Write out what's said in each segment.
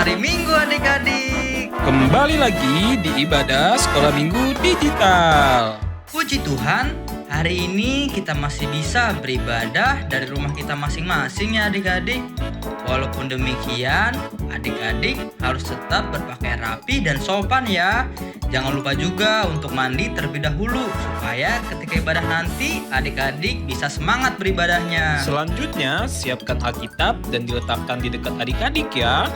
hari Minggu adik-adik. Kembali lagi di ibadah sekolah minggu digital. Puji Tuhan, hari ini kita masih bisa beribadah dari rumah kita masing-masing ya adik-adik. Walaupun demikian, adik-adik harus tetap berpakaian rapi dan sopan ya. Jangan lupa juga untuk mandi terlebih dahulu supaya ketika ibadah nanti adik-adik bisa semangat beribadahnya. Selanjutnya, siapkan Alkitab dan diletakkan di dekat adik-adik ya.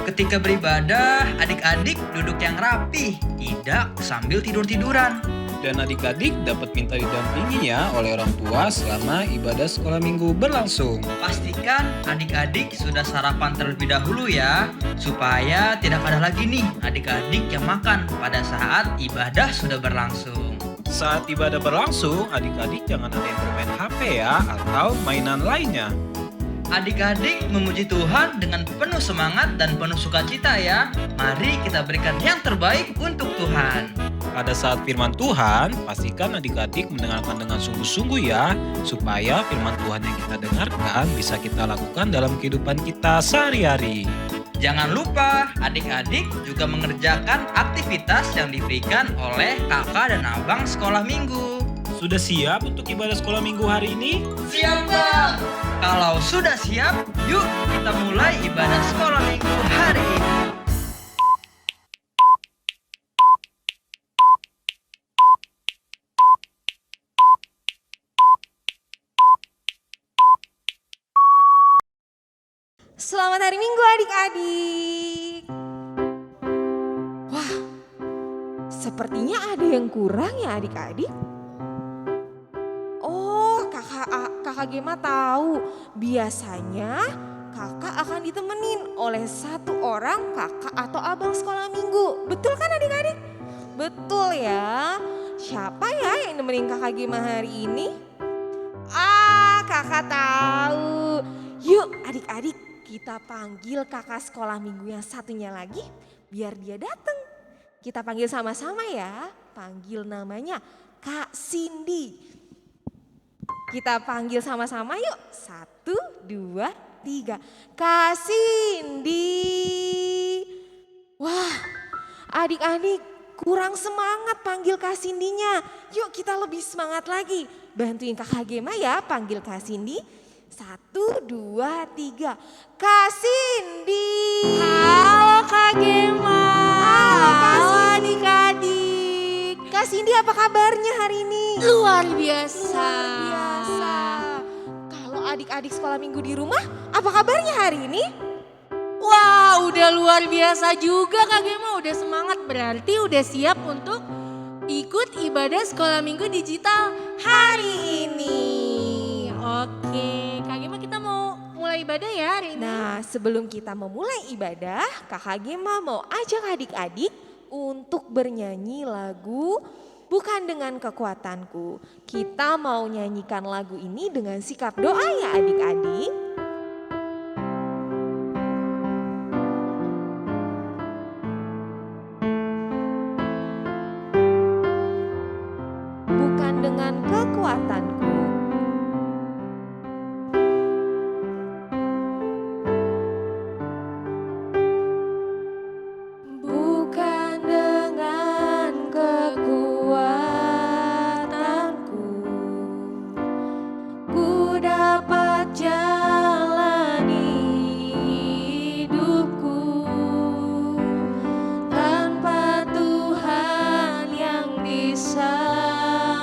Ketika beribadah, adik-adik duduk yang rapi, tidak sambil tidur-tiduran. Dan adik-adik dapat minta didampingi ya oleh orang tua selama ibadah sekolah minggu berlangsung. Pastikan adik-adik sudah sarapan terlebih dahulu ya, supaya tidak ada lagi nih adik-adik yang makan pada saat ibadah sudah berlangsung. Saat ibadah berlangsung, adik-adik jangan ada yang bermain HP ya atau mainan lainnya. Adik-adik memuji Tuhan dengan penuh semangat dan penuh sukacita ya. Mari kita berikan yang terbaik untuk Tuhan. Pada saat firman Tuhan, pastikan adik-adik mendengarkan dengan sungguh-sungguh ya, supaya firman Tuhan yang kita dengarkan bisa kita lakukan dalam kehidupan kita sehari-hari. Jangan lupa adik-adik juga mengerjakan aktivitas yang diberikan oleh kakak dan abang sekolah minggu. Sudah siap untuk ibadah sekolah minggu hari ini? Siap Bang! Kalau sudah siap, yuk kita mulai ibadah sekolah minggu hari ini. Selamat hari Minggu adik-adik. Wah, sepertinya ada yang kurang ya adik-adik. Oh, kakak Gema tahu. Biasanya kakak akan ditemenin oleh satu orang kakak atau abang sekolah minggu. Betul kan adik-adik? Betul ya. Siapa ya yang nemenin kakak Gema hari ini? Kakak tahu. Yuk adik-adik, kita panggil kakak sekolah minggu yang satunya lagi biar dia datang. Kita panggil sama-sama ya. Panggil namanya Kak Cindy. Kita panggil sama-sama yuk. 1, 2, 3. Kak Cindy. Wah, adik-adik kurang semangat panggil Kak Cindy-nya. Yuk kita lebih semangat lagi. Bantuin Kakak Gema ya panggil Kak Cindy. 1, 2, 3. Kak Cindy. Halo Kak Gema. Halo adik-adik. Kak Cindy apa kabarnya hari ini? Luar biasa. Luar biasa. Kalau adik-adik sekolah minggu di rumah, apa kabarnya hari ini? Wah, udah luar biasa juga Kak Gema. Udah semangat, berarti udah siap untuk ikut ibadah sekolah minggu digital hari ini. Oke, Kak Gema kita mau mulai ibadah ya hari ini. Nah, sebelum kita memulai ibadah, Kakak Gema mau ajak adik-adik untuk bernyanyi lagu Bukan Dengan Kekuatanku. Kita mau nyanyikan lagu ini dengan sikap doa ya adik-adik. Bukan dengan kekuatanku. Bukan dengan kekuatanku, ku dapat jalani hidupku tanpa Tuhan yang di sampingku.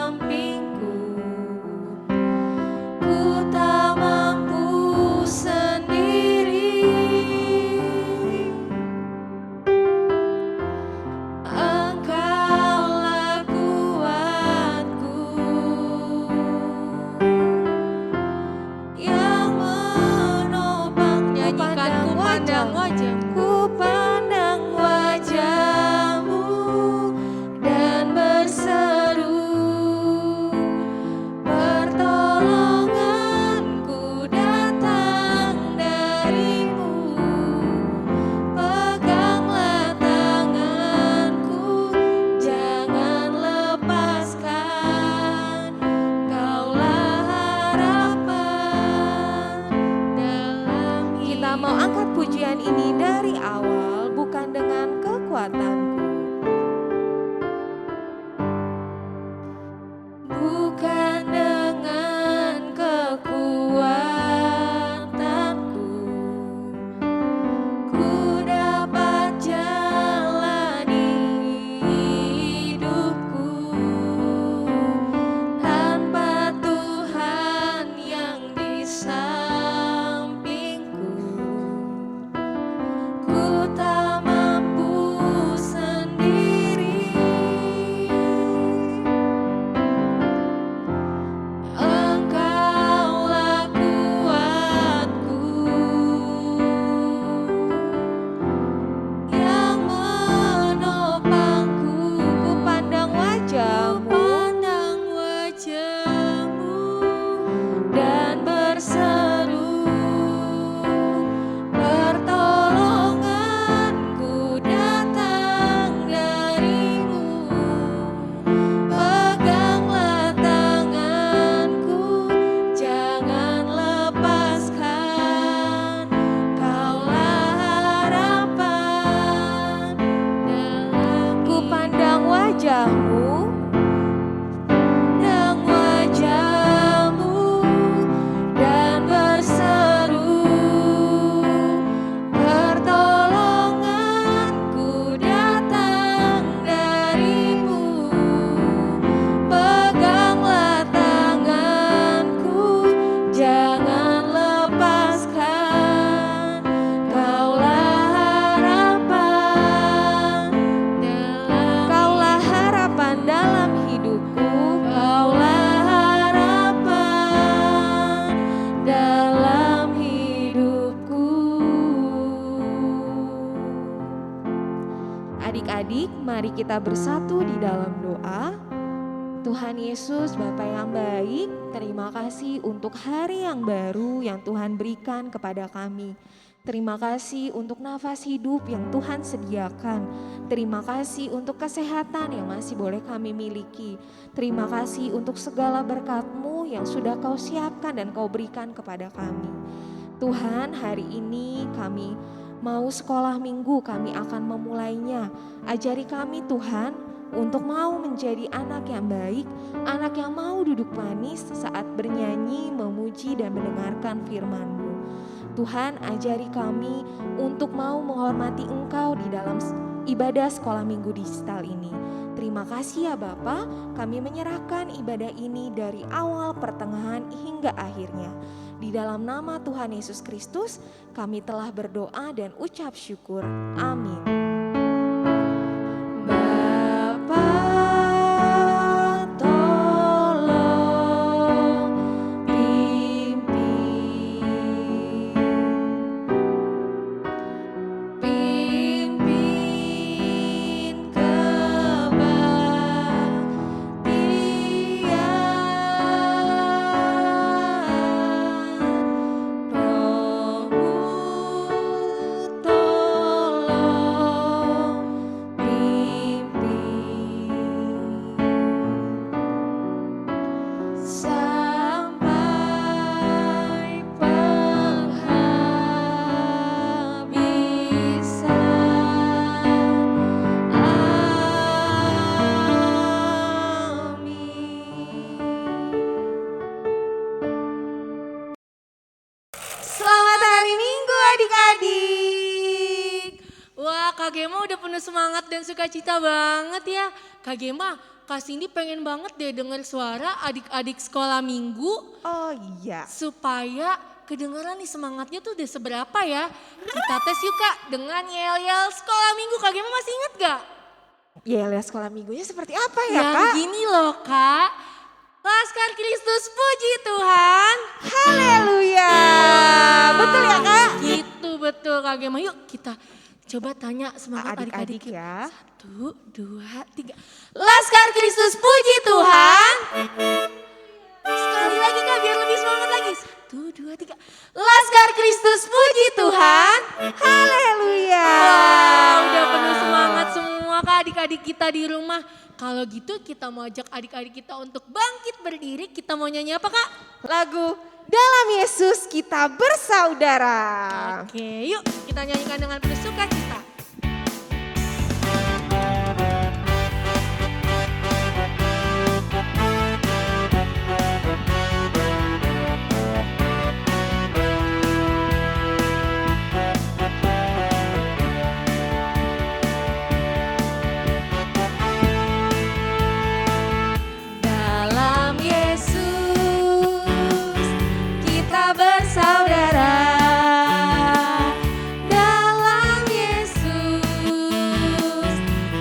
Mari kita bersatu di dalam doa. Tuhan Yesus, Bapa yang baik, terima kasih untuk hari yang baru yang Tuhan berikan kepada kami. Terima kasih untuk nafas hidup yang Tuhan sediakan. Terima kasih untuk kesehatan yang masih boleh kami miliki. Terima kasih untuk segala berkat-Mu yang sudah Kau siapkan dan Kau berikan kepada kami. Tuhan, hari ini kami mau sekolah minggu, kami akan memulainya. Ajari kami Tuhan untuk mau menjadi anak yang baik, anak yang mau duduk manis saat bernyanyi, memuji dan mendengarkan firman-Mu. Tuhan, ajari kami untuk mau menghormati Engkau di dalam ibadah sekolah minggu digital ini. Terima kasih ya Bapa, kami menyerahkan ibadah ini dari awal, pertengahan hingga akhirnya. Di dalam nama Tuhan Yesus Kristus, kami telah berdoa dan ucap syukur. Amin. Bapa, tolong pimpin sampai penghabisan. Amin. Selamat hari Minggu adik-adik. Wah, Kak Gema udah penuh semangat dan sukacita banget ya. Kak Gema, Kak Cindy pengen banget deh denger suara adik-adik sekolah minggu Oh iya, supaya kedengeran nih semangatnya tuh udah seberapa ya. Kita tes yuk Kak dengan yel-yel sekolah minggu. Kak Gema masih inget gak? ya lihat sekolah minggunya seperti apa ya Yang Kak? gini loh Kak. Laskar Kristus puji Tuhan. Haleluya, betul ya Kak? Gitu betul Kak Gema. Yuk kita coba tanya semangat Adik-adik adik-adik. ya. 1, 2, 3. Laskar Kristus puji Tuhan. Sekali lagi Kak biar lebih semangat lagi. 1, 2, 3. Laskar Kristus puji Tuhan. Haleluya. Wah, udah penuh semangat semua Kak adik-adik kita di rumah. Kalau gitu kita mau ajak adik-adik kita untuk bangkit berdiri. Kita mau nyanyi apa Kak? Lagu Dalam Yesus Kita Bersaudara. Oke, yuk kita nyanyikan dengan penuh sukacita. Dalam Yesus kita bersaudara. Dalam Yesus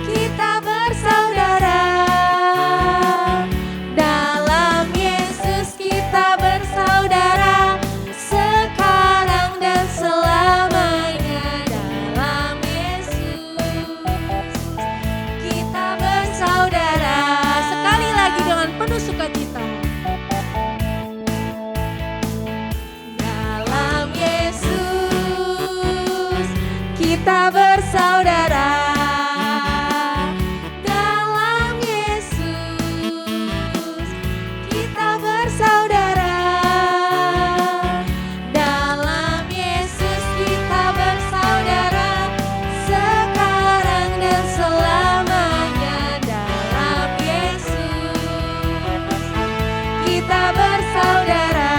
kita bersaudara. Dalam Yesus kita bersaudara. Sekarang dan selamanya. Dalam Yesus kita bersaudara. Sekali lagi dengan penuh sukacita. Dalam Yesus kita bersaudara. Dalam Yesus kita bersaudara. Dalam Yesus kita bersaudara. Sekarang dan selamanya. Dalam Yesus kita bersaudara.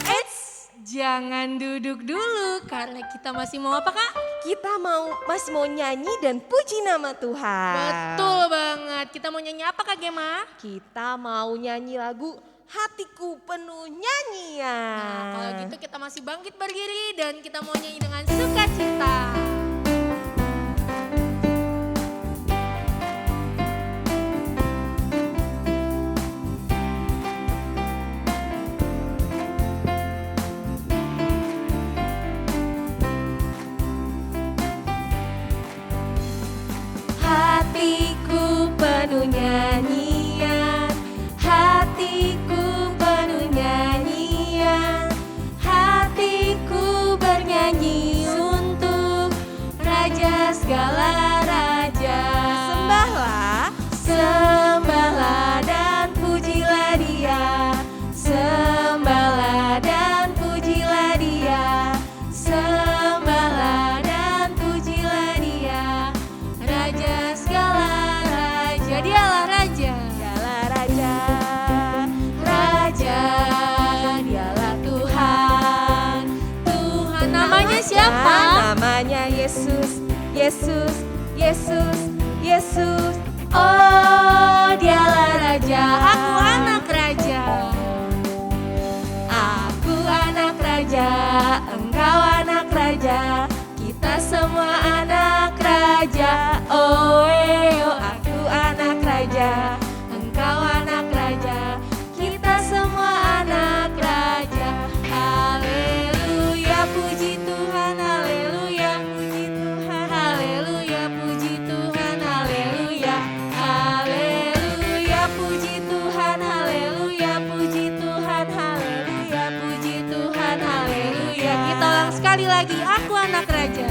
Eits, jangan duduk dulu karena kita masih mau apa Kak? Kita masih mau nyanyi dan puji nama Tuhan. Betul banget. Kita mau nyanyi apa Kak Gema? Kita mau nyanyi lagu Hatiku Penuh Nyanyian. Nah, kalau gitu kita masih bangkit berdiri dan kita mau nyanyi dengan sukacita. penuh nyanyian, hatiku penuh nyanyian, hatiku bernyanyi untuk Raja segala raja. Sembahlah, sembahlah dan pujilah Dia, sembahlah dan pujilah Dia, sembahlah dan pujilah Dia, Raja segala raja. Dialah Raja, dialah Raja, Raja, dialah Tuhan, Tuhan. Namanya siapa? Namanya Yesus, Yesus, Yesus, Yesus. Oh, dialah Raja. Aku anak Raja. Aku anak Raja, engkau anak Raja, kita semua anak Raja. Oh, aku anak Raja, engkau anak Raja, kita semua anak Raja. Haleluya, puji Tuhan, haleluya, puji Tuhan, haleluya, puji Tuhan, haleluya, haleluya, puji Tuhan, haleluya, puji Tuhan, haleluya, puji Tuhan, haleluya. Kita ulang sekali lagi, aku anak Raja.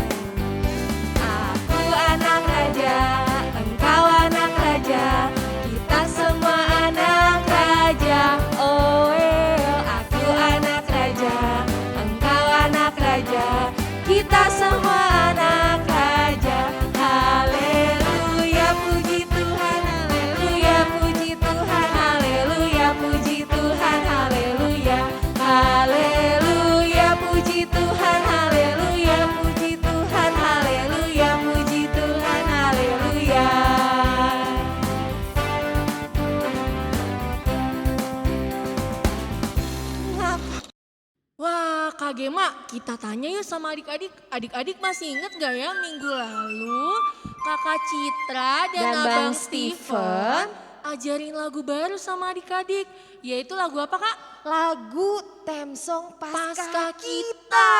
Aku anak Raja, engkau anak Raja, kita semua anak Raja. Oh, aku anak Raja, engkau anak Raja, kita semua anak Raja. Haleluya, puji Tuhan, haleluya, puji Tuhan, haleluya, puji Tuhan, haleluya, haleluya, puji Tuhan, haleluya, puji Tuhan, haleluya, puji Tuhan, haleluya. Wah, Kak Gema, kita tanya yuk sama adik-adik. Adik-adik masih inget gak ya minggu lalu Kakak Citra dan Dan Abang Bang Steven ajarin lagu baru sama adik-adik. Yaitu lagu apa, Kak? Lagu theme song Pasca Pasca kita.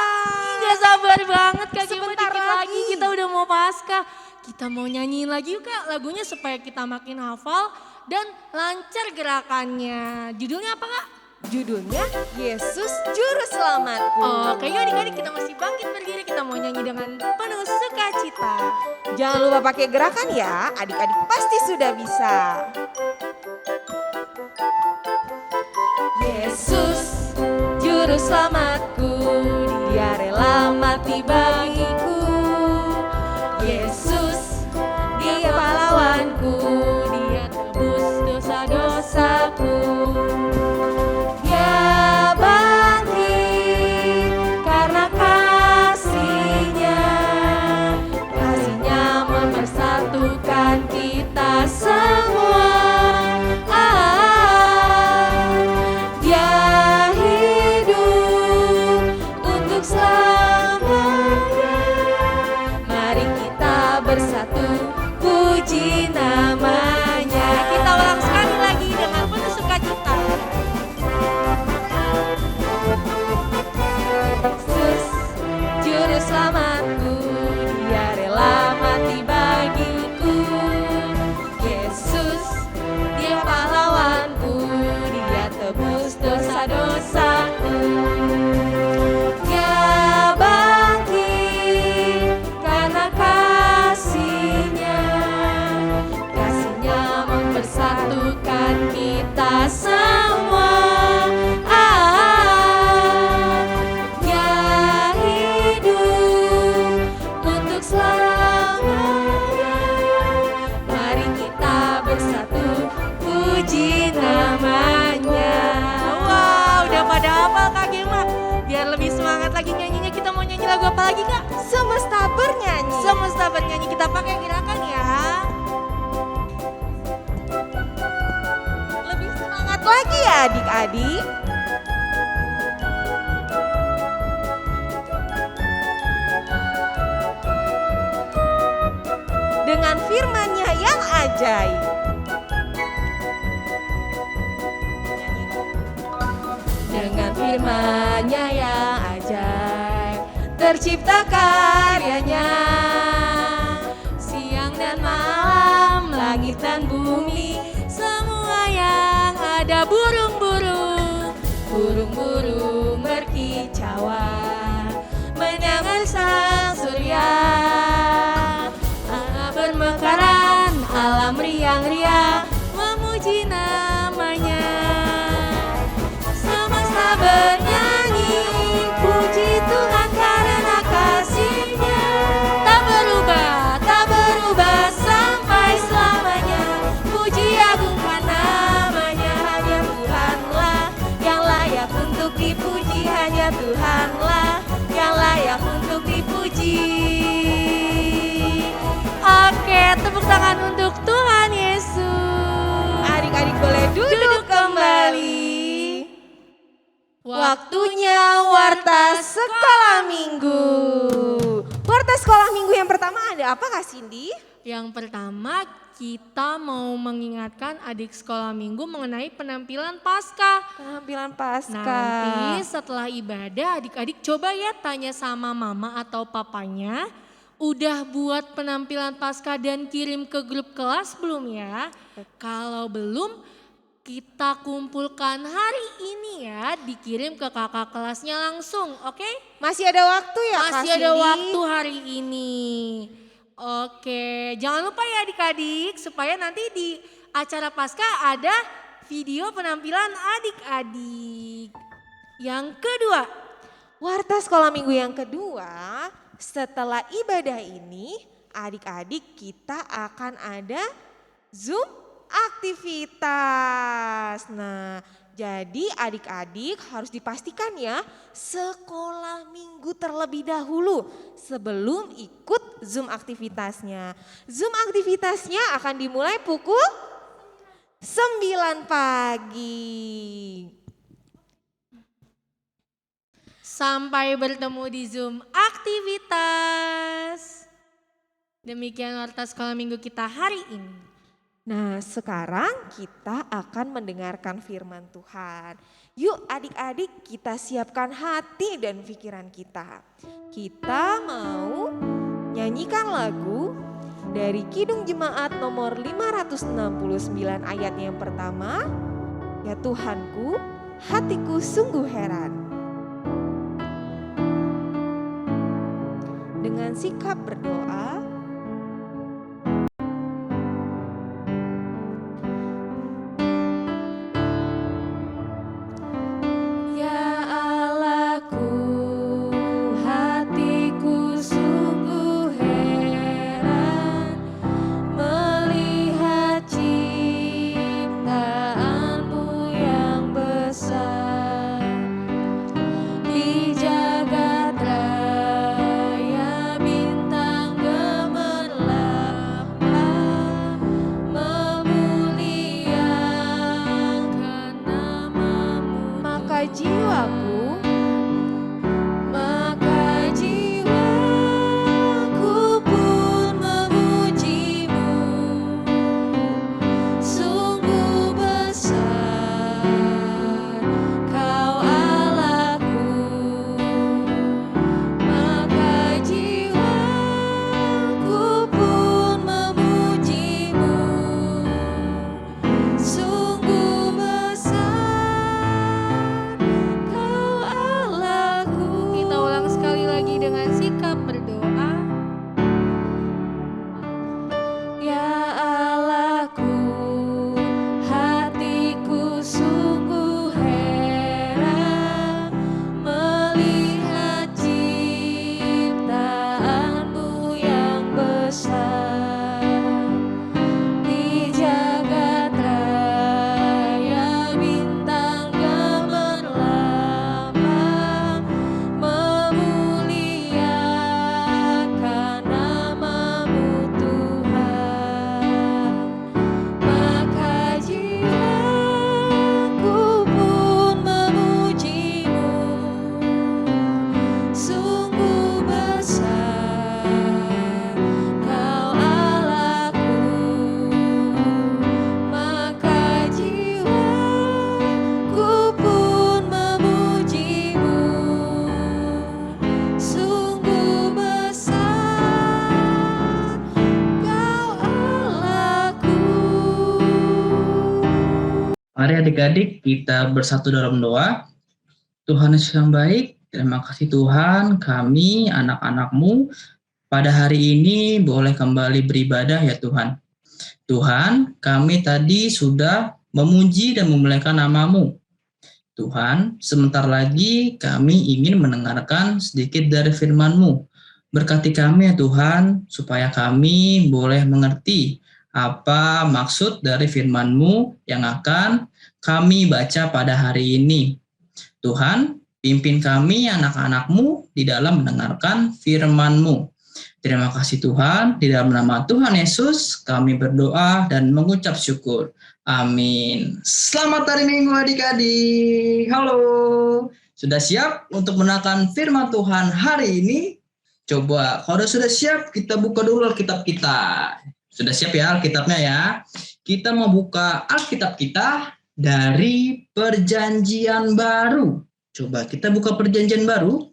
Gak sabar banget Kak Gema, Sebentar dikit lagi lagi. kita udah mau pasca. Kita mau nyanyiin lagi yuk Kak lagunya supaya kita makin hafal dan lancar gerakannya. Judulnya apa Kak? Judulnya Yesus Juru Selamatku. Oke yuk adik-adik kita masih bangkit berdiri, kita mau nyanyi dengan penuh sukacita. Jangan lupa pakai gerakan ya, adik-adik pasti sudah bisa. Yesus Juru Selamatku, Dia rela mati bagiku. Yesus, Dia pahlawanku, Dia tebus dosa-dosaku. Dia bangkit karena kasih-Nya, kasih-Nya mempersatukan kita semua. Dia hidup untuk selamanya. Mari kita bersatu puji namanya. Kita ulang sekali lagi dengan penuh sukacita. Yesus Juru Selamatku, Dia rela mati bagiku. Yesus, Dia pahlawanku, Dia tebus dosa-dosaku. Dia bangkit karena kasih-Nya, kasih-Nya mempersatukan kita semua. Dia hidup untuk selamanya. Mari kita bersatu puji namanya. Wow, udah pada hafal Kak Gema. Biar lebih semangat lagi nyanyinya, kita mau nyanyi lagu apa lagi Kak? Semesta bernyanyi. Semesta bernyanyi, kita pakai gerakan ya. Lebih semangat lagi ya adik-adik. Dengan firman-Nya yang ajaib. Dengan firman-Nya yang ajaib, tercipta karyanya. Siang dan malam, langit dan bumi ada burung-burung. Burung-burung berkicauan mendengar sang surya. Bermekaran alam riang-riang memuji namanya. Semesta bernyanyi puji Tuhan karena kasih-Nya. Tak berubah sampai selamanya. Puji agungkan namanya. Hanya Tuhanlah yang layak untuk dipuji. Hanya Tuhanlah yang layak untuk dipuji. Oke, tepuk tangan untuk Tuhan Yesus. Adik-adik boleh duduk kembali. Waktunya Warta Sekolah Minggu. Warta Sekolah Minggu yang pertama ada apa Kak Cindy? Yang pertama kita mau mengingatkan adik sekolah minggu mengenai penampilan Paskah. Penampilan Paskah. Nanti setelah ibadah adik-adik coba ya tanya sama mama atau papanya. Udah buat penampilan Paskah dan kirim ke grup kelas belum ya? Kalau belum, kita kumpulkan hari ini ya, dikirim ke kakak kelasnya langsung, oke? Masih ada waktu ya Kak Masih ada Cindy? waktu hari ini. Oke, jangan lupa ya adik-adik supaya nanti di acara Paskah ada video penampilan adik-adik. Yang kedua, Warta Sekolah Minggu yang kedua, setelah ibadah ini adik-adik kita akan ada Zoom aktivitas. Nah, jadi adik-adik harus dipastikan ya sekolah minggu terlebih dahulu sebelum ikut Zoom aktivitasnya. Zoom aktivitasnya akan dimulai pukul 9 pagi. sampai bertemu di Zoom aktivitas. Demikian Warta Sekolah Minggu kita hari ini. Nah, sekarang kita akan mendengarkan firman Tuhan. Yuk adik-adik kita siapkan hati dan pikiran kita. Kita mau nyanyikan lagu dari Kidung Jemaat nomor 569 ayat yang pertama. Ya Tuhanku, hatiku sungguh heran. Dengan sikap berdoa, Ya Allahku, hatiku sungguh heran melihat ciptaanmu yang besar di jagat raya, bintang Mari adik-adik kita bersatu dalam doa. Tuhan Yesus yang baik, terima kasih Tuhan, kami anak-anak-Mu pada hari ini boleh kembali beribadah ya Tuhan. Tuhan, kami tadi sudah memuji dan memuliakan nama-Mu. Tuhan, sebentar lagi kami ingin mendengarkan sedikit dari firman-Mu. Berkati kami ya Tuhan, supaya kami boleh mengerti apa maksud dari firman-Mu yang akan kami baca pada hari ini. Tuhan, pimpin kami anak-anak-Mu di dalam mendengarkan firman-Mu. Terima kasih Tuhan, di dalam nama Tuhan Yesus kami berdoa dan mengucap syukur. Amin. Selamat hari Minggu adik-adik. Halo. Sudah siap untuk mendengarkan firman Tuhan hari ini? Coba, kalau sudah siap kita buka dulu Alkitab kita. Sudah siap ya Alkitabnya ya? Kita mau buka Alkitab kita dari Perjanjian Baru. Coba kita buka Perjanjian Baru.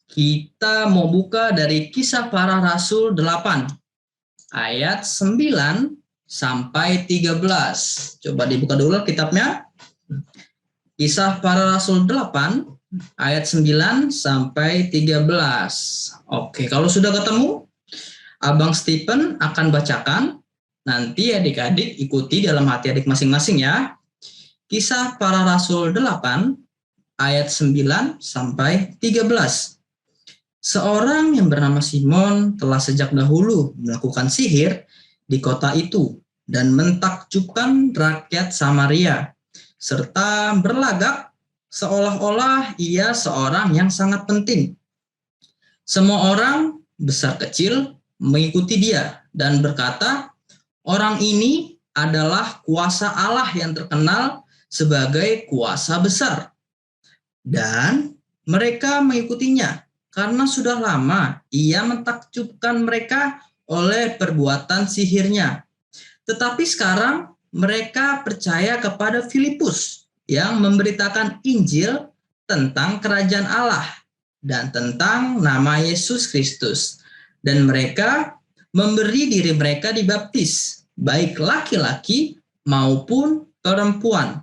Kita mau buka dari Kisah Para Rasul 8 ayat 9 sampai 13. Coba dibuka dulu kitabnya. Kisah Para Rasul 8 ayat 9 sampai 13. Oke, kalau sudah ketemu, Abang Stephen akan bacakan. Nanti adik-adik ikuti dalam hati adik masing-masing ya. Kisah Para Rasul 8 ayat 9 sampai 13. Seorang yang bernama Simon telah sejak dahulu melakukan sihir di kota itu dan mentakjubkan rakyat Samaria, serta berlagak seolah-olah ia seorang yang sangat penting. Semua orang, besar kecil, mengikuti dia dan berkata, orang ini adalah kuasa Allah yang terkenal sebagai kuasa besar. Dan mereka mengikutinya karena sudah lama ia mentakjubkan mereka oleh perbuatan sihirnya. Tetapi sekarang mereka percaya kepada Filipus yang memberitakan Injil tentang kerajaan Allah dan tentang nama Yesus Kristus. Dan mereka memberi diri mereka dibaptis, baik laki-laki maupun perempuan.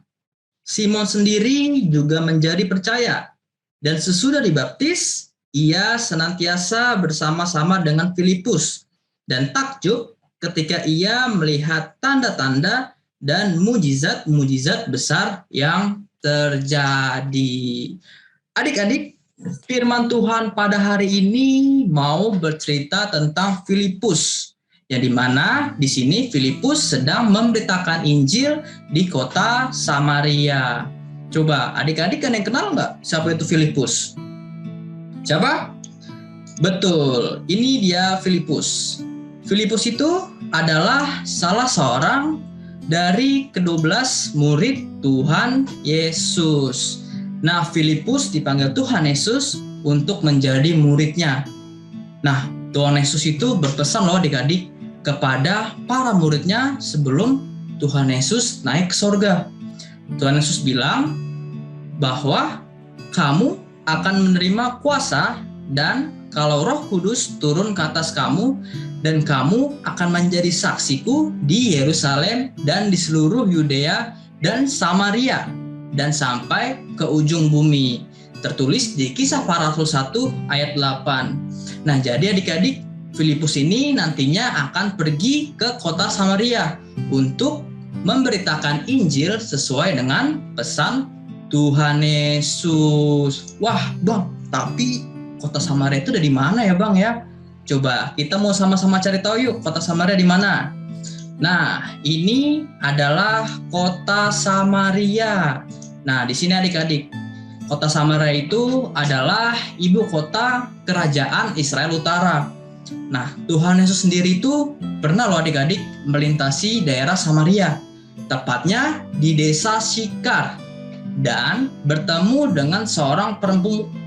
Simon sendiri juga menjadi percaya, dan sesudah dibaptis, ia senantiasa bersama-sama dengan Filipus dan takjub ketika ia melihat tanda-tanda dan mujizat-mujizat besar yang terjadi. Adik-adik, firman Tuhan pada hari ini mau bercerita tentang Filipus, yang dimana di sini Filipus sedang memberitakan Injil di kota Samaria. Coba adik-adik kan yang kenal nggak siapa itu Filipus? Siapa? Betul, ini dia Filipus. Filipus itu adalah salah seorang dari ke-12 murid Tuhan Yesus. Nah, Filipus dipanggil Tuhan Yesus untuk menjadi muridnya. Nah, Tuhan Yesus itu berpesan loh adik-adik kepada para muridnya sebelum Tuhan Yesus naik ke sorga. Tuhan Yesus bilang bahwa kamu akan menerima kuasa dan kalau Roh Kudus turun ke atas kamu dan kamu akan menjadi saksiku di Yerusalem dan di seluruh Yudea dan Samaria dan sampai ke ujung bumi. Tertulis di Kisah Para Rasul 1 ayat 8. Nah, jadi adik-adik, Filipus ini nantinya akan pergi ke kota Samaria untuk memberitakan Injil sesuai dengan pesan Tuhan Yesus. Wah, Bang, tapi kota Samaria itu ada di mana ya, Bang ya? Coba kita mau sama-sama cari tahu yuk, kota Samaria di mana? Nah, ini adalah kota Samaria. Nah, di sini adik-adik, kota Samaria itu adalah ibu kota kerajaan Israel Utara. Nah, Tuhan Yesus sendiri itu pernah loh adik-adik melintasi daerah Samaria, tepatnya di desa Syikar, dan bertemu dengan seorang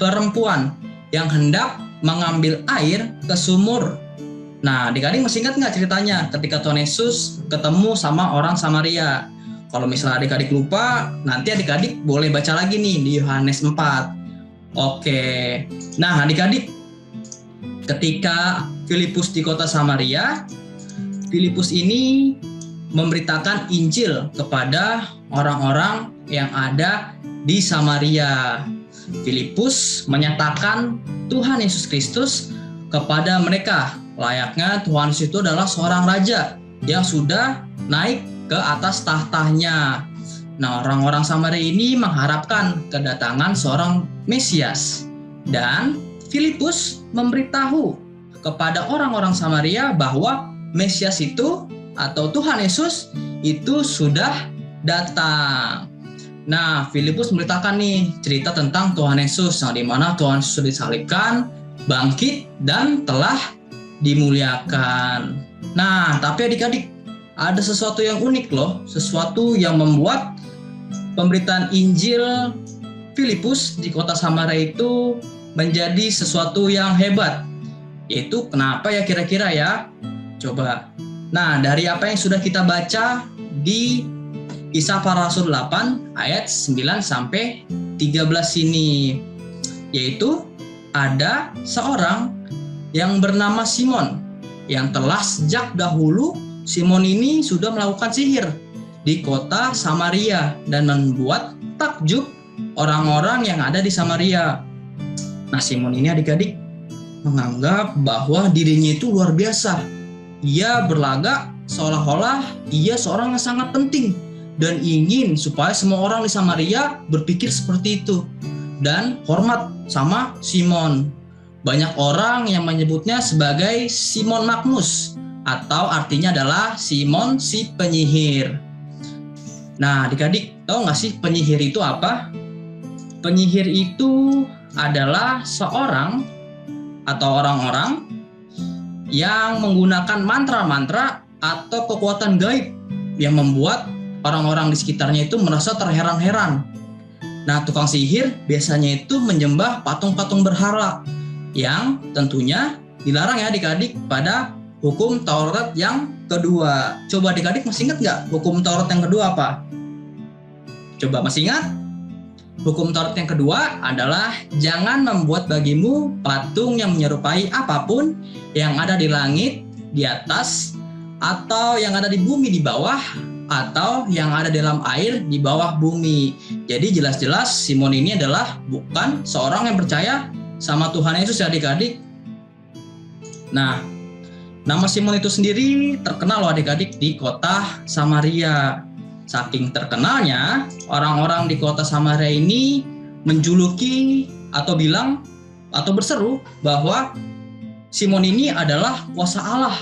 perempuan yang hendak mengambil air ke sumur. Nah, adik-adik masih ingat nggak ceritanya ketika Tuhan Yesus ketemu sama orang Samaria? Kalau misalnya adik-adik lupa, nanti adik-adik boleh baca lagi nih di Yohanes 4. Oke, nah adik-adik, ketika Filipus di kota Samaria, Filipus ini memberitakan Injil kepada orang-orang yang ada di Samaria. Filipus menyatakan Tuhan Yesus Kristus kepada mereka. Layaknya Tuhan Yesus itu adalah seorang raja yang sudah naik ke atas tahtanya. Nah, orang-orang Samaria ini mengharapkan kedatangan seorang Mesias. Dan Filipus memberitahu kepada orang-orang Samaria bahwa Mesias itu atau Tuhan Yesus itu sudah datang. Nah, Filipus memberitakan nih cerita tentang Tuhan Yesus yang dimana Tuhan Yesus sudah disalibkan, bangkit, dan telah dimuliakan. Nah, tapi adik-adik, ada sesuatu yang unik loh, sesuatu yang membuat pemberitaan Injil Filipus di kota Samaria itu menjadi sesuatu yang hebat. Yaitu kenapa ya kira-kira ya? Coba. Nah, dari apa yang sudah kita baca di Kisah Para Rasul 8 ayat 9 sampai 13 ini. Yaitu ada seorang yang bernama Simon yang telah sejak dahulu Simon ini sudah melakukan sihir di kota Samaria dan membuat takjub orang-orang yang ada di Samaria. Nah, Simon ini adik-adik menganggap bahwa dirinya itu luar biasa. Ia berlagak seolah-olah ia seorang yang sangat penting dan ingin supaya semua orang di Samaria berpikir seperti itu dan hormat sama Simon. Banyak orang yang menyebutnya sebagai Simon Magnus atau artinya adalah Simon si penyihir. Nah, adik-adik, tahu nggak sih penyihir itu apa? Penyihir itu adalah seorang atau orang-orang yang menggunakan mantra-mantra atau kekuatan gaib yang membuat orang-orang di sekitarnya itu merasa terheran-heran. Nah, tukang sihir biasanya itu menyembah patung-patung berhala yang tentunya dilarang ya adik-adik pada hukum Taurat yang kedua. Coba adik-adik masih ingat nggak hukum Taurat yang kedua apa? Coba masih ingat? Hukum Taurat yang kedua adalah jangan membuat bagimu patung yang menyerupai apapun yang ada di langit, di atas, atau yang ada di bumi di bawah, atau yang ada dalam air di bawah bumi. Jadi jelas-jelas Simon ini adalah bukan seorang yang percaya sama Tuhan Yesus ya adik-adik. Nah, nama Simon itu sendiri terkenal loh adik-adik di kota Samaria. Saking terkenalnya, orang-orang di kota Samaria ini menjuluki atau bilang atau berseru bahwa Simon ini adalah kuasa Allah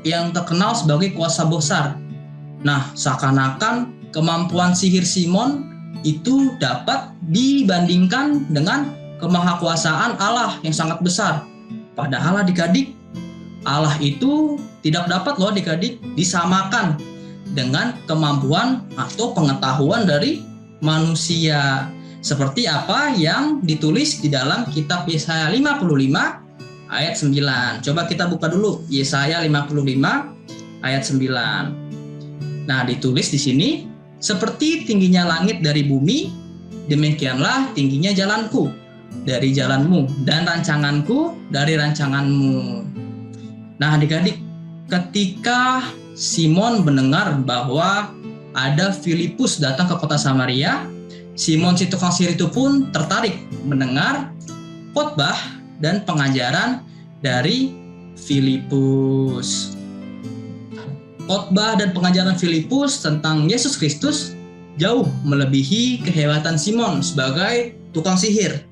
yang terkenal sebagai kuasa besar. Nah, seakan-akan kemampuan sihir Simon itu dapat dibandingkan dengan kemahakuasaan Allah yang sangat besar. Padahal adik-adik, Allah itu tidak dapat loh adik-adik disamakan dengan kemampuan atau pengetahuan dari manusia. Seperti apa yang ditulis di dalam kitab Yesaya 55 ayat 9. Coba kita buka dulu Yesaya 55 ayat 9. Nah, ditulis di sini, seperti tingginya langit dari bumi, demikianlah tingginya jalanku dari jalanmu dan rancanganku dari rancanganmu. Nah, adik-adik, ketika Simon mendengar bahwa ada Filipus datang ke kota Samaria, Simon si tukang sihir itu pun tertarik mendengar khotbah dan pengajaran dari Filipus. Khotbah dan pengajaran Filipus tentang Yesus Kristus jauh melebihi kehebatan Simon sebagai tukang sihir.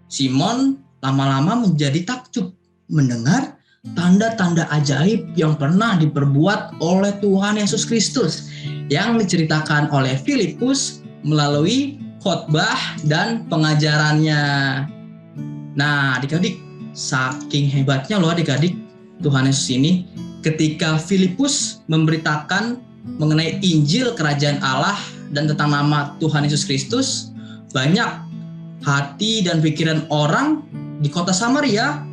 Simon lama-lama menjadi takjub mendengar tanda-tanda ajaib yang pernah diperbuat oleh Tuhan Yesus Kristus yang diceritakan oleh Filipus melalui khotbah dan pengajarannya. Nah, adik-adik, saking hebatnya loh adik-adik Tuhan Yesus ini, ketika Filipus memberitakan mengenai Injil Kerajaan Allah dan tentang nama Tuhan Yesus Kristus, banyak hati dan pikiran orang di kota Samaria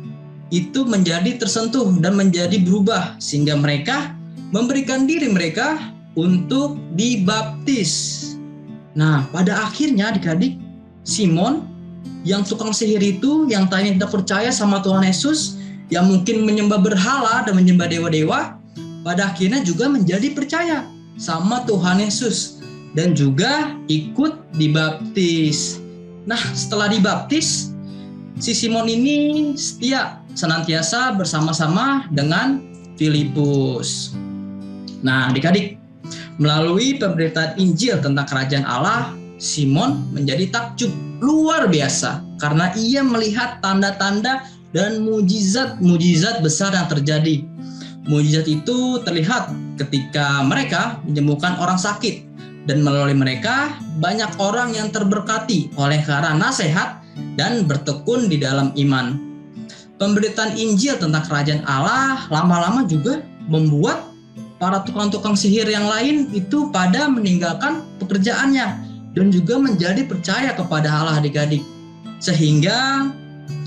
itu menjadi tersentuh dan menjadi berubah sehingga mereka memberikan diri mereka untuk dibaptis. Nah, pada akhirnya adik-adik, Simon yang tukang sihir itu yang tadinya tidak percaya sama Tuhan Yesus, yang mungkin menyembah berhala dan menyembah dewa-dewa, pada akhirnya juga menjadi percaya sama Tuhan Yesus dan juga ikut dibaptis. Nah, setelah dibaptis, si Simon ini setia senantiasa bersama-sama dengan Filipus. Nah, adik-adik, melalui pemberitaan Injil tentang kerajaan Allah, Simon menjadi takjub luar biasa karena ia melihat tanda-tanda dan mujizat-mujizat besar yang terjadi. Mujizat itu terlihat ketika mereka menyembuhkan orang sakit dan melalui mereka banyak orang yang terberkati oleh karena nasihat dan bertekun di dalam iman. Pemberitaan Injil tentang kerajaan Allah lama-lama juga membuat para tukang-tukang sihir yang lain itu pada meninggalkan pekerjaannya dan juga menjadi percaya kepada Allah, adik-adik. Sehingga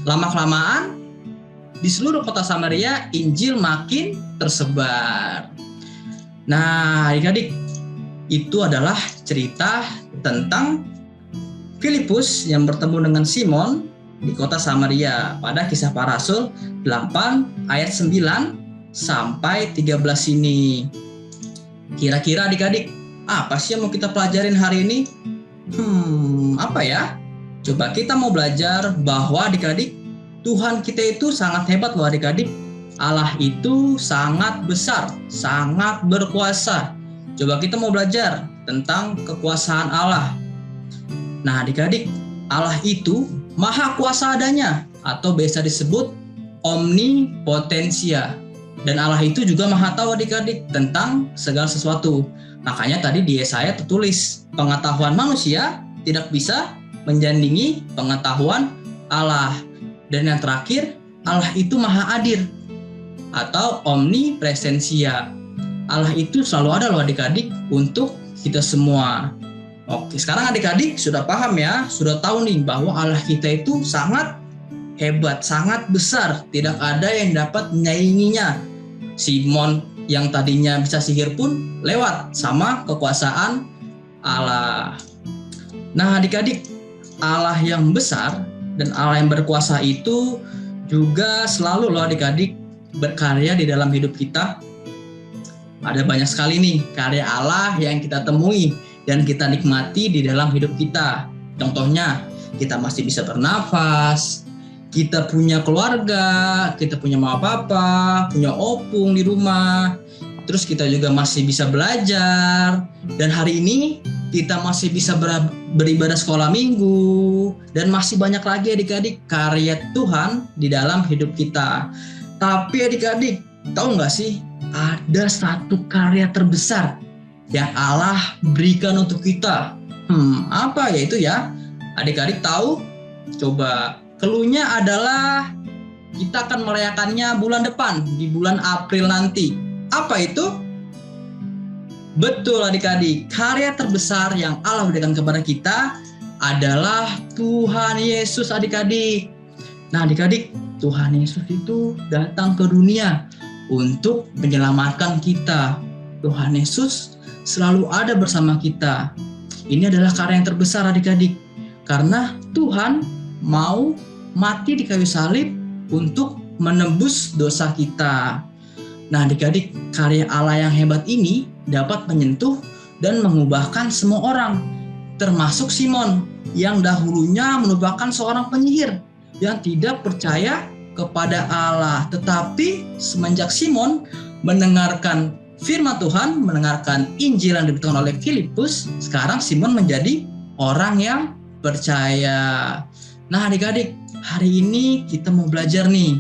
lama-kelamaan di seluruh kota Samaria Injil makin tersebar. Nah, adik-adik, itu adalah cerita tentang Filipus yang bertemu dengan Simon di kota Samaria pada Kisah Para Rasul 8 ayat 9 sampai 13 ini. Kira-kira adik-adik, apa sih yang mau kita pelajarin hari ini? Apa ya? Coba kita mau belajar bahwa adik-adik, Tuhan kita itu sangat hebat loh adik-adik. Allah itu sangat besar, sangat berkuasa. Coba kita mau belajar tentang kekuasaan Allah. Nah adik-adik, Allah itu maha kuasa adanya atau biasa disebut omnipotensia. Dan Allah itu juga maha tahu adik-adik tentang segala sesuatu. Makanya tadi di Yesaya tertulis, pengetahuan manusia tidak bisa menjandingi pengetahuan Allah. Dan yang terakhir, Allah itu maha hadir atau omnipresensia. Allah itu selalu ada loh adik-adik untuk kita semua. Oke, sekarang adik-adik sudah paham ya, sudah tahu nih bahwa Allah kita itu sangat hebat, sangat besar. Tidak ada yang dapat menyainginya. Simon yang tadinya bisa sihir pun lewat sama kekuasaan Allah. Nah adik-adik, Allah yang besar dan Allah yang berkuasa itu juga selalu loh adik-adik berkarya di dalam hidup kita. Ada banyak sekali nih karya Allah yang kita temui dan kita nikmati di dalam hidup kita. Contohnya, kita masih bisa bernafas, kita punya keluarga, kita punya mama papa, punya opung di rumah, terus kita juga masih bisa belajar, dan hari ini kita masih bisa beribadah sekolah minggu, dan masih banyak lagi adik-adik karya Tuhan di dalam hidup kita. Tapi adik-adik, tahu nggak sih, ada satu karya terbesar yang Allah berikan untuk kita. Apa yaitu ya? Adik-adik tahu? Coba. Cluenya adalah kita akan merayakannya bulan depan, di bulan April nanti. Apa itu? Betul adik-adik, karya terbesar yang Allah berikan kepada kita adalah Tuhan Yesus adik-adik. Nah adik-adik, Tuhan Yesus itu datang ke dunia untuk menyelamatkan kita. Tuhan Yesus selalu ada bersama kita. Ini adalah karya yang terbesar adik-adik. Karena Tuhan mau mati di kayu salib untuk menebus dosa kita. Nah adik-adik, karya Allah yang hebat ini dapat menyentuh dan mengubahkan semua orang, termasuk Simon yang dahulunya merupakan seorang penyihir yang tidak percaya kepada Allah. Tetapi semenjak Simon mendengarkan firman Tuhan, mendengarkan Injil yang diberitakan oleh Filipus, sekarang Simon menjadi orang yang percaya. Nah adik-adik, hari ini kita mau belajar nih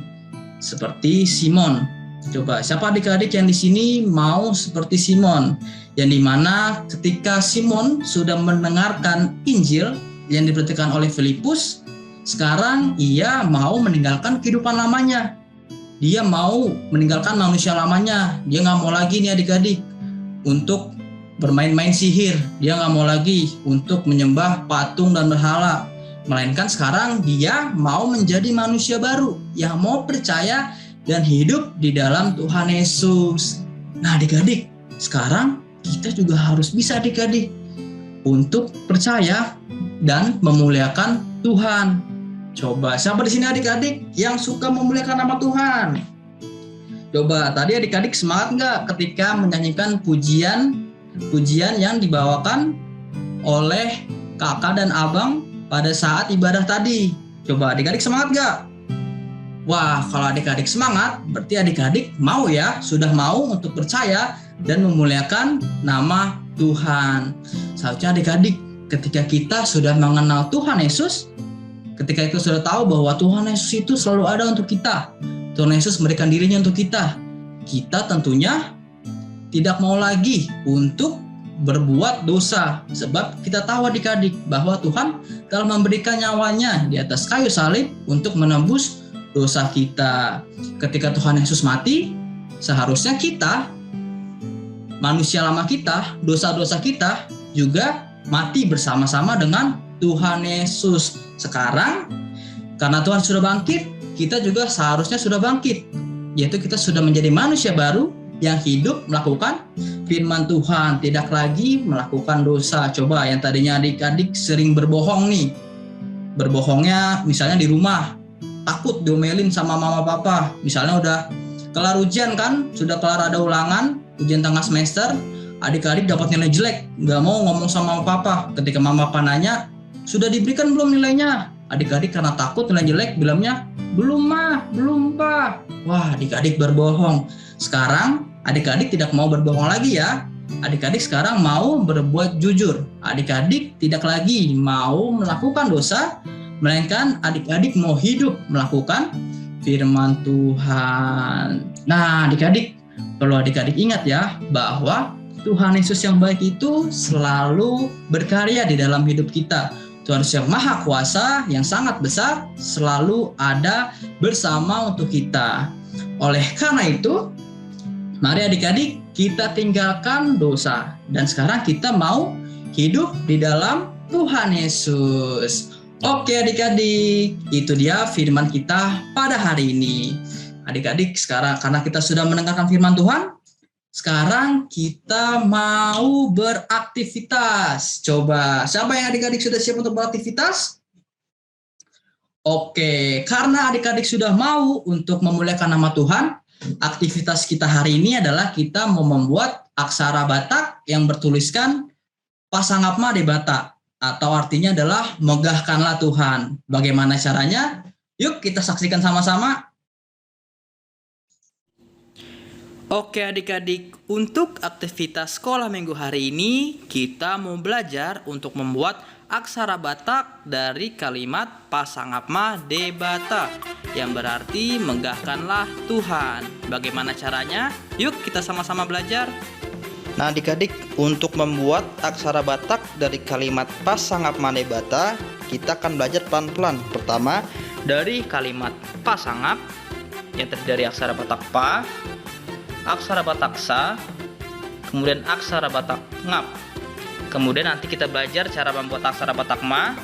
seperti Simon. Coba siapa adik-adik yang di sini mau seperti Simon, yang dimana ketika Simon sudah mendengarkan Injil yang diberitakan oleh Filipus, sekarang ia mau meninggalkan kehidupan lamanya. Dia mau meninggalkan manusia lamanya. Dia nggak mau lagi nih adik-adik untuk bermain-main sihir. Dia nggak mau lagi untuk menyembah patung dan berhala. Melainkan sekarang dia mau menjadi manusia baru yang mau percaya dan hidup di dalam Tuhan Yesus. Nah adik-adik, sekarang kita juga harus bisa adik-adik untuk percaya dan memuliakan Tuhan. Coba siapa di sini adik-adik yang suka memuliakan nama Tuhan? Coba tadi adik-adik semangat nggak ketika menyanyikan pujian pujian yang dibawakan oleh kakak dan abang pada saat ibadah tadi. Coba adik-adik semangat gak? Wah, kalau adik-adik semangat, berarti adik-adik mau ya, sudah mau untuk percaya dan memuliakan nama Tuhan. Seharusnya adik-adik, ketika kita sudah mengenal Tuhan Yesus, ketika itu sudah tahu bahwa Tuhan Yesus itu selalu ada untuk kita. Tuhan Yesus memberikan dirinya untuk kita. Kita tentunya tidak mau lagi untuk berbuat dosa, sebab kita tahu adik-adik bahwa Tuhan telah memberikan nyawanya di atas kayu salib untuk menembus dosa kita. Ketika Tuhan Yesus mati, seharusnya kita, manusia lama kita, dosa-dosa kita juga mati bersama-sama dengan Tuhan Yesus. Sekarang karena Tuhan sudah bangkit, kita juga seharusnya sudah bangkit, yaitu kita sudah menjadi manusia baru yang hidup melakukan firman Tuhan, tidak lagi melakukan dosa. Coba yang tadinya adik-adik sering berbohong nih, berbohongnya misalnya di rumah, takut diomelin sama mama papa, misalnya udah kelar ujian kan, sudah kelar ada ulangan, ujian tengah semester, adik-adik dapat nilai jelek, nggak mau ngomong sama mama papa. Ketika mama papa nanya, sudah diberikan belum nilainya? Adik-adik karena takut nilai jelek bilangnya, belum mah, belum pak. Wah, adik-adik berbohong. Sekarang adik-adik tidak mau berbohong lagi ya. Adik-adik sekarang mau berbuat jujur. Adik-adik tidak lagi mau melakukan dosa, melainkan adik-adik mau hidup melakukan firman Tuhan. Nah, adik-adik, perlu adik-adik ingat ya bahwa Tuhan Yesus yang baik itu selalu berkarya di dalam hidup kita. Tuhan Yesus yang maha kuasa, yang sangat besar, selalu ada bersama untuk kita. Oleh karena itu, mari adik-adik kita tinggalkan dosa. Dan sekarang kita mau hidup di dalam Tuhan Yesus. Oke adik-adik, itu dia firman kita pada hari ini. Adik-adik sekarang karena kita sudah mendengarkan firman Tuhan, sekarang kita mau beraktivitas. Coba, siapa yang adik-adik sudah siap untuk beraktivitas? Oke, karena adik-adik sudah mau untuk memuliakan nama Tuhan, aktivitas kita hari ini adalah kita mau membuat aksara Batak yang bertuliskan Pasangapma de Bata, atau artinya adalah megahkanlah Tuhan. Bagaimana caranya? Yuk kita saksikan sama-sama. Oke adik-adik, untuk aktivitas sekolah minggu hari ini kita mau belajar untuk membuat aksara Batak dari kalimat Pasangapma de Bata yang berarti megahkanlah Tuhan. Bagaimana caranya? Yuk kita sama-sama belajar. Nah adik-adik, untuk membuat aksara Batak dari kalimat Pasangapma de Bata, kita akan belajar pelan-pelan. Pertama, dari kalimat Pasangap yang terdiri dari aksara Batak Pa, aksara Batak Sa, kemudian aksara Batak Ngap. Kemudian nanti kita belajar cara membuat aksara Batak Ma.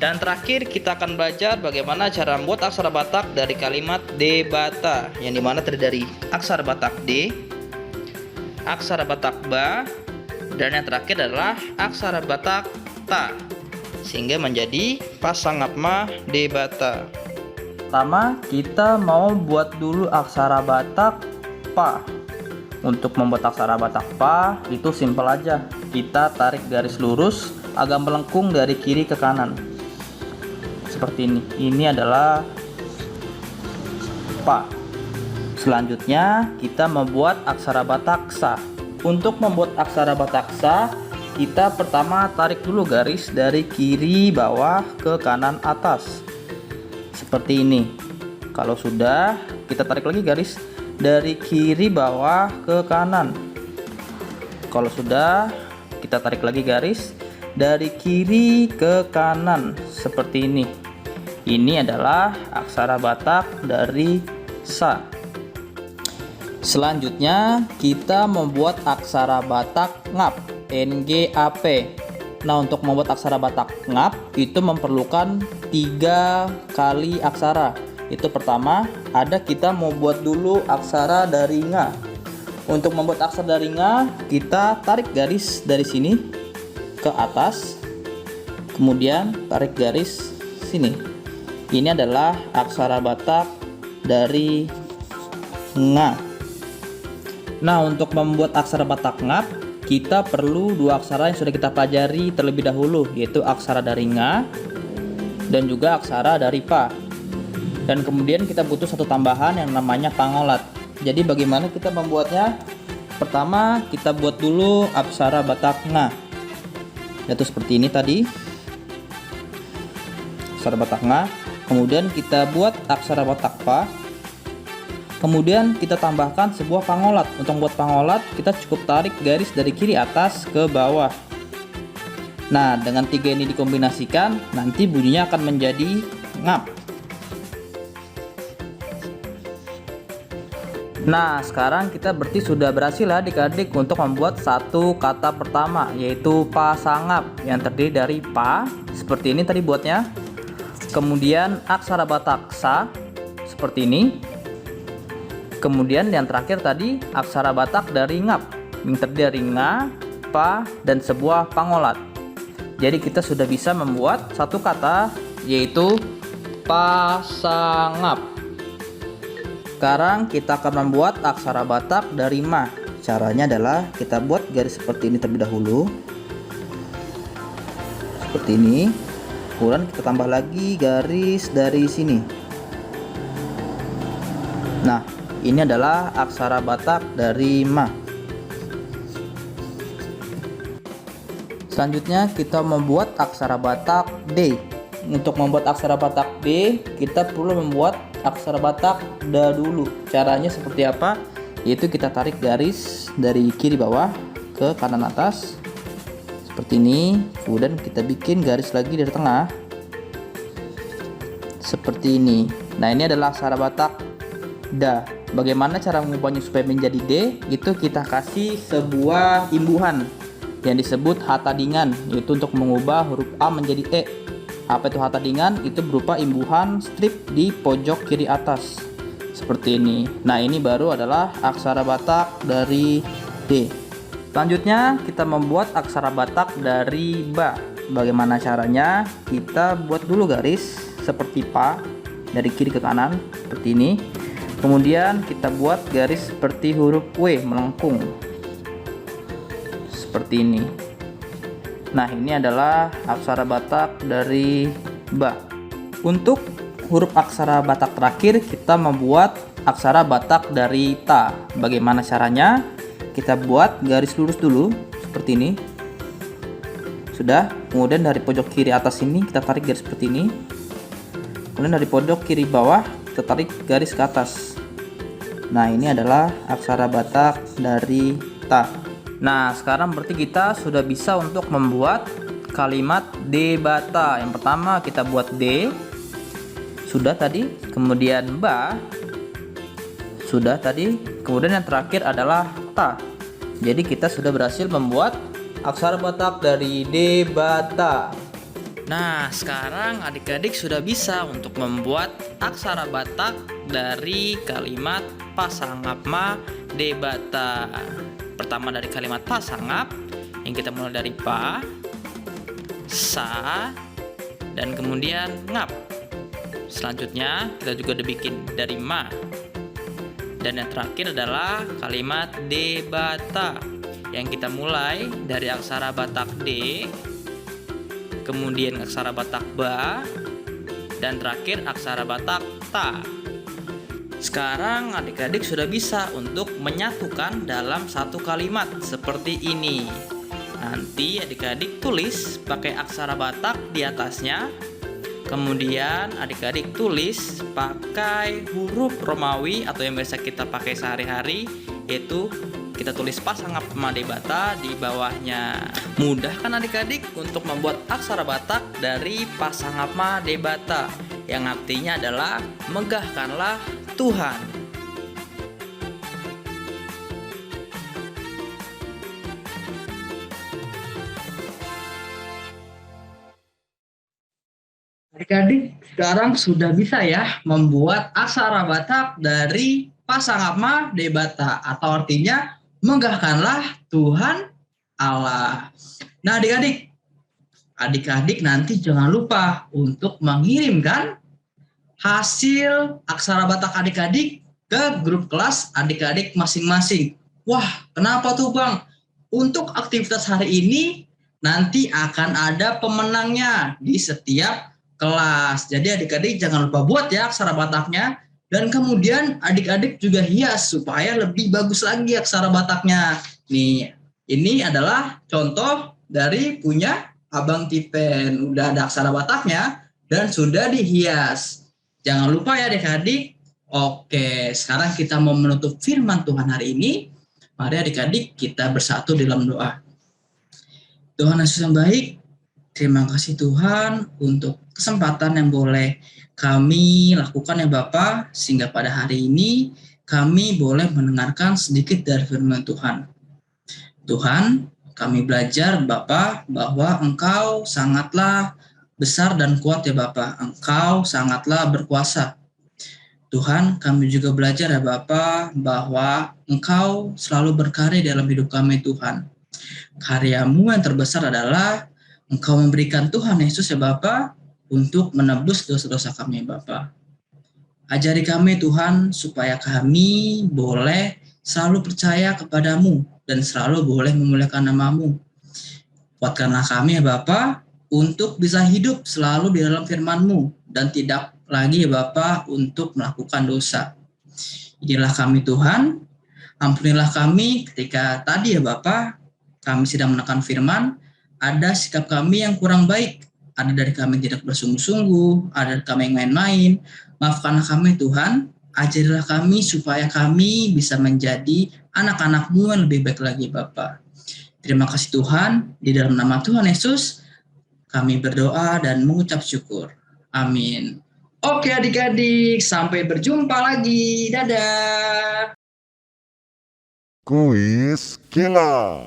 Dan terakhir kita akan belajar bagaimana cara membuat aksara Batak dari kalimat de Bata, yang dimana terdiri dari aksara Batak D, aksara Batak Ba, dan yang terakhir adalah aksara Batak Ta, sehingga menjadi Pasangapma de Bata. Pertama kita mau buat dulu aksara Batak Pa. Untuk membuat aksara Batak Pa itu simpel aja. Kita tarik garis lurus agak melengkung dari kiri ke kanan. Seperti ini. Ini adalah Pa. Selanjutnya kita membuat aksara Batak Sa. Untuk membuat aksara Batak Sa, kita pertama tarik dulu garis dari kiri bawah ke kanan atas. Seperti ini. Kalau sudah, kita tarik lagi garis dari kiri bawah ke kanan. Kalau sudah, kita tarik lagi garis dari kiri ke kanan seperti ini. Ini adalah aksara Batak dari Sa. Selanjutnya kita membuat aksara Batak Ngap, NGAP. Nah, untuk membuat aksara Batak Ngap itu memerlukan 3 kali aksara. Itu pertama, kita mau buat dulu aksara dari Nga. Untuk membuat aksara dari Nga, kita tarik garis dari sini ke atas, kemudian tarik garis sini. Ini adalah aksara Batak dari Nga. Nah, untuk membuat aksara Batak Ngap, kita perlu dua aksara yang sudah kita pelajari terlebih dahulu, yaitu aksara dari nga dan juga aksara dari pa. Dan kemudian kita butuh satu tambahan yang namanya pangolat. Jadi bagaimana kita membuatnya? Pertama kita buat dulu aksara Batak nga, yaitu seperti ini tadi, aksara Batak nga. Kemudian kita buat aksara Batak pa. Kemudian kita tambahkan sebuah pangolat. Untuk membuat pangolat kita cukup tarik garis dari kiri atas ke bawah. Nah, dengan tiga ini dikombinasikan, nanti bunyinya akan menjadi ngap. Nah, sekarang kita berarti sudah berhasil adik-adik untuk membuat satu kata pertama, yaitu pasangap, yang terdiri dari pa, seperti ini tadi buatnya. Kemudian aksara Batak sa, seperti ini. Kemudian yang terakhir tadi aksara Batak dari ngap, yang terdiri dari nga, pa, dan sebuah pangolat. Jadi kita sudah bisa membuat satu kata, yaitu pasangap. Sekarang kita akan membuat aksara Batak dari ma. Caranya adalah kita buat garis seperti ini terlebih dahulu, seperti ini. Kemudian kita tambah lagi garis dari sini. Nah, ini adalah aksara Batak dari ma. Selanjutnya kita membuat aksara Batak D. Untuk membuat aksara Batak D, kita perlu membuat aksara Batak da dulu. Caranya seperti apa? Yaitu kita tarik garis dari kiri bawah ke kanan atas seperti ini. Kemudian kita bikin garis lagi dari tengah seperti ini. Nah, ini adalah aksara Batak da. Bagaimana cara mengubahnya supaya menjadi D? Itu kita kasih sebuah imbuhan yang disebut hatadingan, yaitu untuk mengubah huruf A menjadi E. Apa itu hatadingan? Itu berupa imbuhan strip di pojok kiri atas seperti ini. Nah, ini baru adalah aksara Batak dari D. Selanjutnya kita membuat aksara Batak dari ba. Bagaimana caranya? Kita buat dulu garis seperti pa dari kiri ke kanan seperti ini. Kemudian kita buat garis seperti huruf W melengkung seperti ini. Nah, ini adalah aksara Batak dari ba. Untuk huruf aksara Batak terakhir kita membuat aksara Batak dari ta. Bagaimana caranya? Kita buat garis lurus dulu seperti ini. Sudah. Kemudian dari pojok kiri atas ini kita tarik garis seperti ini. Kemudian dari pojok kiri bawah kita tarik garis ke atas. Nah, ini adalah aksara Batak dari ta. Nah, sekarang berarti kita sudah bisa untuk membuat kalimat debata. Yang pertama kita buat D, sudah tadi. Kemudian ba, sudah tadi. Kemudian yang terakhir adalah ta. Jadi kita sudah berhasil membuat aksara Batak dari debata. Nah, sekarang adik-adik sudah bisa untuk membuat aksara Batak dari kalimat pasangap ma debata. Pertama dari kalimat pasangap yang kita mulai dari pa, sa, dan kemudian ngap. Selanjutnya kita juga udah bikin dari ma. Dan yang terakhir adalah kalimat debata yang kita mulai dari aksara Batak D, kemudian aksara Batak ba, dan terakhir aksara Batak ta. Sekarang adik-adik sudah bisa untuk menyatukan dalam satu kalimat seperti ini. Nanti adik-adik tulis pakai aksara Batak di atasnya. Kemudian adik-adik tulis pakai huruf Romawi atau yang biasa kita pakai sehari-hari, yaitu kita tulis pasangap ma debata di bawahnya. Mudah kan adik-adik untuk membuat aksara Batak dari pasangap ma debata, yang artinya adalah megahkanlah Tuhan. Adik-adik sekarang sudah bisa ya membuat aksara Batak dari pasangap ma debata, atau artinya megahkanlah Tuhan Allah. Nah, adik-adik nanti jangan lupa untuk mengirimkan hasil aksara Batak adik-adik ke grup kelas adik-adik masing-masing. Wah, kenapa tuh Bang? untuk aktivitas hari ini nanti akan ada pemenangnya di setiap kelas. Jadi adik-adik jangan lupa buat ya aksara Bataknya. Dan kemudian adik-adik juga hias supaya lebih bagus lagi aksara Bataknya. Nih, ini adalah contoh dari punya Abang Tipen. Udah ada aksara Bataknya dan sudah dihias. Jangan lupa ya adik-adik. Oke, sekarang kita mau menutup firman Tuhan hari ini. Mari adik-adik kita bersatu dalam doa. Tuhan Yesus yang baik, terima kasih Tuhan untuk kesempatan yang boleh kami lakukan ya Bapa, sehingga pada hari ini kami boleh mendengarkan sedikit dari firman Tuhan. Tuhan, kami belajar Bapa bahwa Engkau sangatlah besar dan kuat ya Bapa. Engkau sangatlah berkuasa. Tuhan, kami juga belajar ya Bapa bahwa Engkau selalu berkarya dalam hidup kami Tuhan. Karyamu yang terbesar adalah Engkau memberikan Tuhan Yesus ya Bapa untuk menebus dosa-dosa kami Bapa. Ajari kami Tuhan supaya kami boleh selalu percaya kepadamu dan selalu boleh memuliakan nama-Mu. Kuatkanlah kami ya Bapa untuk bisa hidup selalu di dalam firman-Mu dan tidak lagi ya Bapa untuk melakukan dosa. Inilah kami Tuhan, ampunilah kami ketika tadi ya Bapa kami sedang menekan firman, ada sikap kami yang kurang baik, ada dari kami yang tidak bersungguh-sungguh, ada dari kami yang main-main. Maafkanlah kami Tuhan, ajarilah kami supaya kami bisa menjadi anak-anak-Mu yang lebih baik lagi Bapa. Terima kasih Tuhan, di dalam nama Tuhan Yesus kami berdoa dan mengucap syukur. Amin. Oke adik-adik, sampai berjumpa lagi. Dadah. Kuis Kila.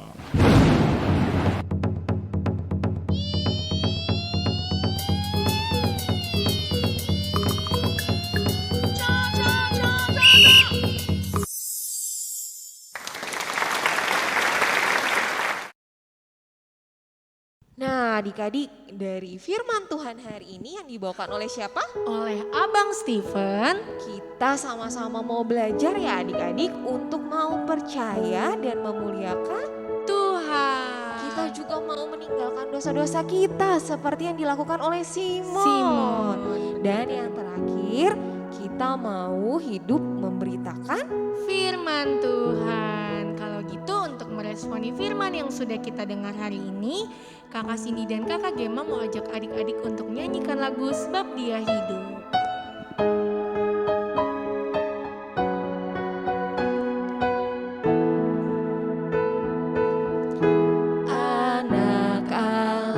Nah adik-adik, dari firman Tuhan hari ini yang dibawakan oleh siapa? Oleh Abang Steven. Kita sama-sama mau belajar ya adik-adik untuk mau percaya dan memuliakan. Tuhan. Kita juga mau meninggalkan dosa-dosa kita seperti yang dilakukan oleh Simon. Dan yang terakhir, kita mau hidup memberitakan Firman Tuhan. Kalau gitu untuk meresponi firman yang sudah kita dengar hari ini, Kakak Cindy dan Kakak Gema mau ajak adik-adik untuk nyanyikan lagu Sebab Dia Hidup. Anak Allah,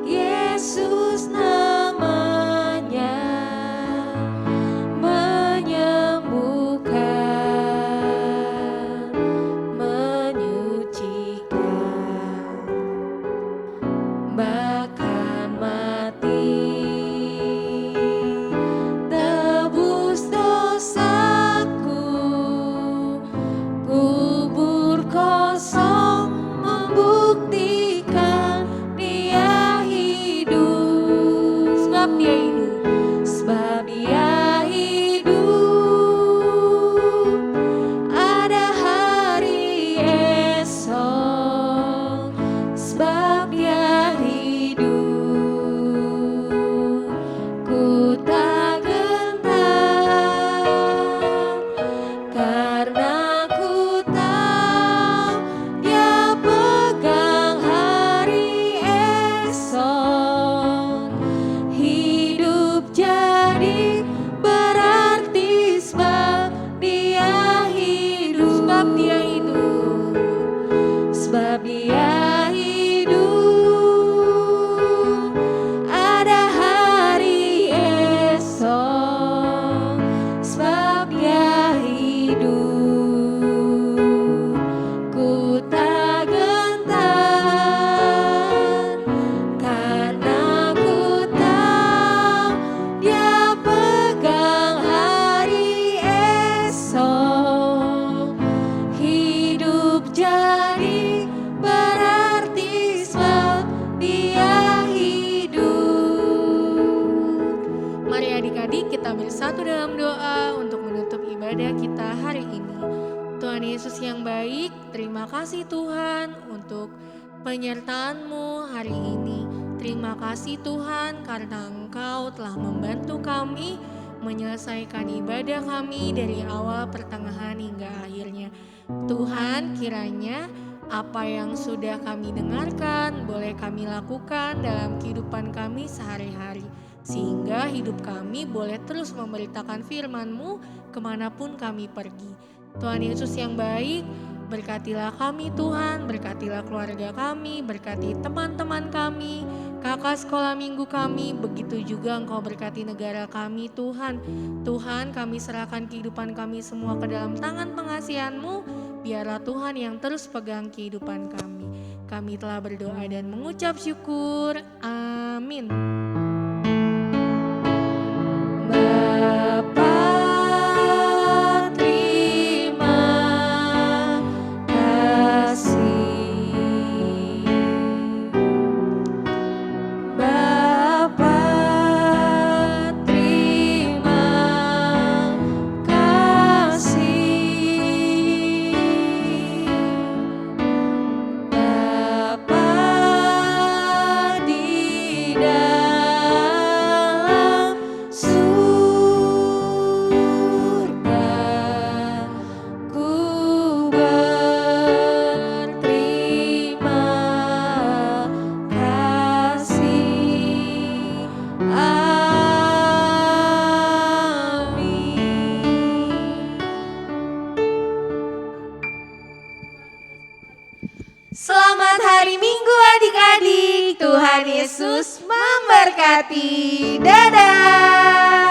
Yesus namanya, menyembuhkan, menyucikan, bahkan mati Tuhan Yesus yang baik, terima kasih Tuhan untuk penyertaan-Mu hari ini. Terima kasih Tuhan karena Engkau telah membantu kami menyelesaikan ibadah kami dari awal, pertengahan hingga akhirnya. Tuhan, kiranya apa yang sudah kami dengarkan boleh kami lakukan dalam kehidupan kami sehari-hari. Sehingga hidup kami boleh terus memberitakan firman-Mu kemanapun kami pergi. Tuhan Yesus yang baik, berkatilah kami Tuhan, berkatilah keluarga kami, berkati teman-teman kami, kakak sekolah minggu kami, begitu juga Engkau berkati negara kami Tuhan. Tuhan, kami serahkan kehidupan kami semua ke dalam tangan pengasihan-Mu, biarlah Tuhan yang terus pegang kehidupan kami. Kami telah berdoa dan mengucap syukur, amin. Bapa, terima kasih. Bapa, terima kasih. Bapa di dalam surga, ku berterima kasih. Amin. Selamat hari Minggu adik-adik, Tuhan Yesus memberkati. Dadah.